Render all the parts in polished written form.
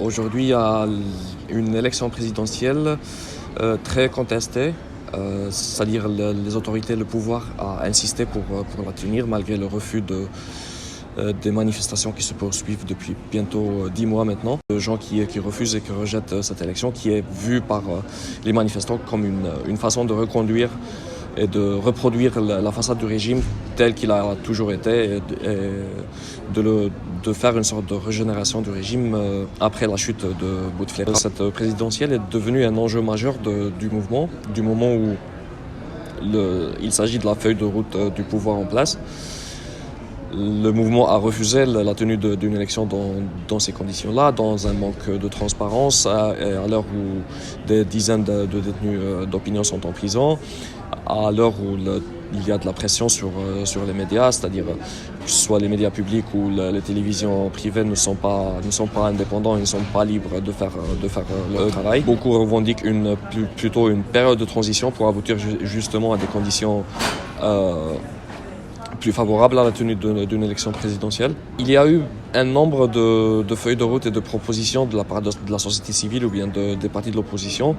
Aujourd'hui, il y a une élection présidentielle très contestée, c'est-à-dire les autorités, le pouvoir a insisté pour la tenir malgré le refus des manifestations qui se poursuivent depuis bientôt 10 mois maintenant. De gens qui refusent et qui rejettent cette élection qui est vue par les manifestants comme une façon de reconduire et de reproduire la façade du régime tel qu'il a toujours été et de faire une sorte de régénération du régime après la chute de Bouteflika. Cette présidentielle est devenue un enjeu majeur du mouvement, du moment où il s'agit de la feuille de route du pouvoir en place. Le mouvement a refusé la tenue d'une élection dans ces conditions-là, dans un manque de transparence, à l'heure où des dizaines de détenus d'opinion sont en prison, à l'heure où il y a de la pression sur les médias, c'est-à-dire que ce soit les médias publics ou les télévisions privées ne sont pas indépendants, ils ne sont pas libres de faire leur travail. Beaucoup revendiquent plutôt une période de transition pour aboutir justement à des conditions plus favorable à la tenue d'une élection présidentielle. Il y a eu un nombre de feuilles de route et de propositions de la part de la société civile ou bien des partis de l'opposition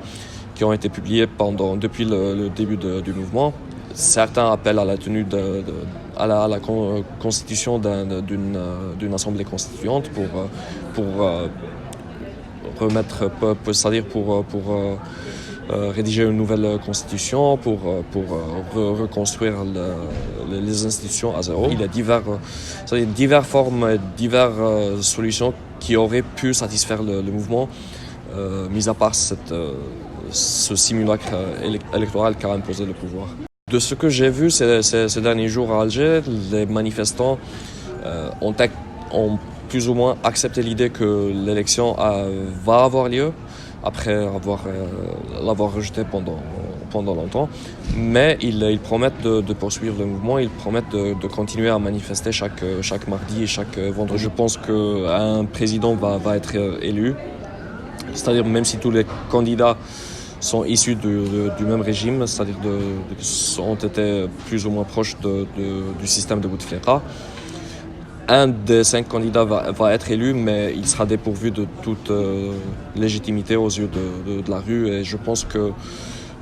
qui ont été publiées depuis le début du mouvement. Certains appellent à la tenue à la constitution d'une assemblée constituante pour remettre, c'est-à-dire pour rédiger une nouvelle constitution, pour reconstruire les institutions à zéro. Il y a diverses formes et diverses solutions qui auraient pu satisfaire le mouvement, mis à part ce simulacre électoral qu'a imposé le pouvoir. De ce que j'ai vu ces derniers jours à Alger, les manifestants ont plus ou moins accepté l'idée que l'élection va avoir lieu, après l'avoir rejeté pendant longtemps. Mais ils promettent de poursuivre le mouvement, ils promettent de continuer à manifester chaque mardi et chaque vendredi. Je pense qu'un président va être élu, c'est-à-dire même si tous les candidats sont issus du même régime, c'est-à-dire ont été plus ou moins proches du système de Bouteflika. Un des 5 candidats va être élu, mais il sera dépourvu de toute légitimité aux yeux de la rue. Et je pense que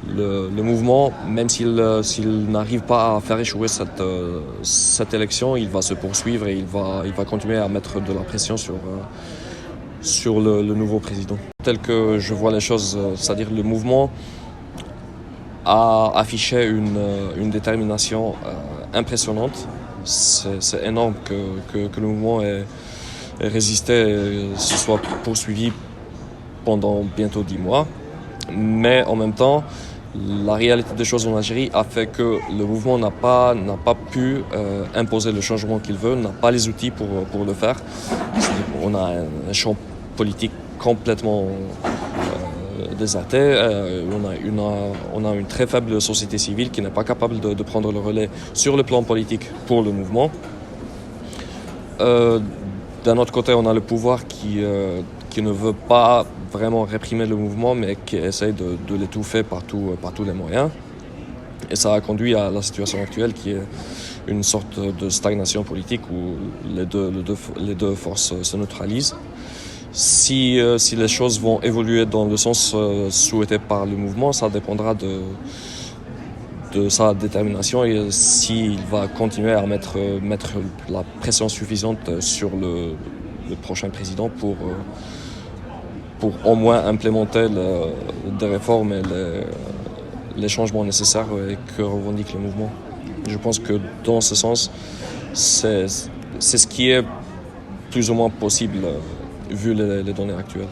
le mouvement, même s'il n'arrive pas à faire échouer cette élection, il va se poursuivre et il va continuer à mettre de la pression sur le nouveau président. Tel que je vois les choses, c'est-à-dire le mouvement a affiché une détermination impressionnante. C'est énorme que le mouvement ait résisté et se soit poursuivi pendant bientôt 10 mois. Mais en même temps, la réalité des choses en Algérie a fait que le mouvement n'a pas pu imposer le changement qu'il veut, n'a pas les outils pour le faire. On a un champ politique complètement déserté. On a une très faible société civile qui n'est pas capable de prendre le relais sur le plan politique pour le mouvement. D'un autre côté, on a le pouvoir qui ne veut pas vraiment réprimer le mouvement, mais qui essaye de l'étouffer par tous les moyens. Et ça a conduit à la situation actuelle qui est une sorte de stagnation politique où les deux forces se neutralisent. Si les choses vont évoluer dans le sens souhaité par le mouvement, ça dépendra de sa détermination et s'il va continuer à mettre la pression suffisante sur le prochain président pour au moins implémenter des réformes et les changements nécessaires que revendique le mouvement. Je pense que dans ce sens, c'est ce qui est plus ou moins possible vu les données actuelles.